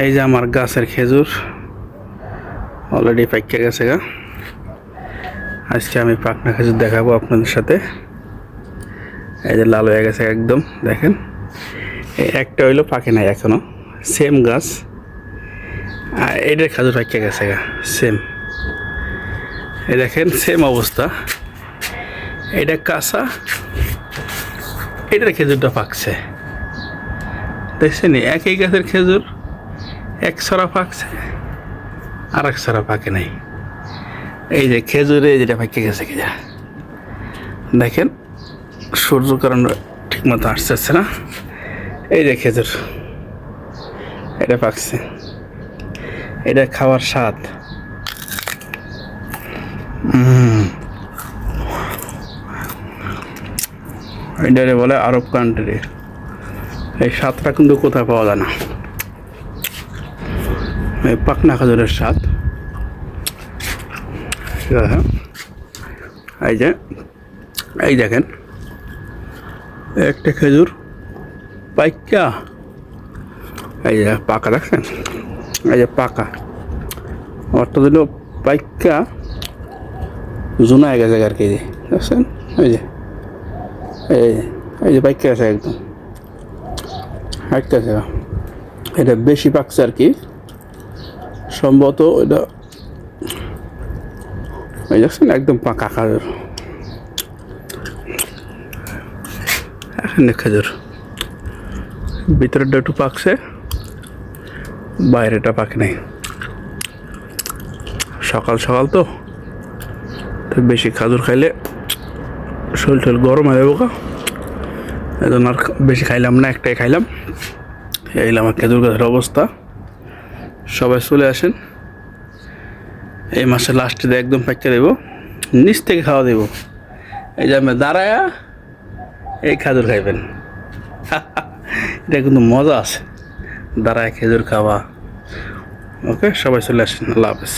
এই যে আমার গাছের খেজুর অলরেডি পাইকে গেছে গা। আজকে আমি পাকনা খেজুর দেখাবো আপনাদের সাথে। এই যে লাল হয়ে গেছে একদম, দেখেন। এই একটা হইলো পাকে নাই এখনো, সেম গাছ। আর এটার খেজুর পাইকে গেছে গা, সেম। এই দেখেন সেম অবস্থা, এটা কাঁচা, এটার খেজুরটা পাকছে। দেখছেন, একই গাছের খেজুর এক ছড়া পাকছে আর এক ছড়া পাকে নাই। এই যে খেজুরে যেটা পাকে গেছে কিনা দেখেন, সূর্য কারণ ঠিক মতো আসতেছে না। এই যে খেজুর, এটা পাকছে, এটা খাওয়ার স্বাদ। এটারে বলে আরব কান্ট্রি। এই স্বাদটা কিন্তু কোথায় পাওয়া যায় না, এই পাকনা খেজুরের স্বাদ। এই যে এই দেখেন, একটা খেজুর পাইকা, এই যে পাকা, দেখছেন? এই যে পাকা, অর্থাৎ দিল পাইকা জোনা গেছে আর কি, দেখছেন? এই যে এই যে পাইকা আছে একদম, হাঁটতেছে। এটা বেশি পাকছে আর কি, সম্ভবত এটা। এই দেখছেন, একদম পাকা খেজুর। এখানে খেজুর ভিতরেরটা একটু পাকছে, বাইরেটা পাকে নাই। সকাল সকাল তো বেশি খেজুর খাইলে শরীর টরীর গরম হয়ে যাবো, এই জন্য আর বেশি খাইলাম না, একটাই খাইলাম। এই আমার খেজুর গাছের অবস্থা। সবাই চলে আসেন, এই মাসের লাস্টে একদম পাইকা দেবো, নিচ থেকে খাওয়া দেবো। এই যে আমি দাঁড়ায়া এই খেজুর খাইবেন। এটা কিন্তু মজা আছে, দাঁড়ায় খেজুর খাওয়া। ওকে, সবাই চলে আসেন। আল্লাহ হাফেজ।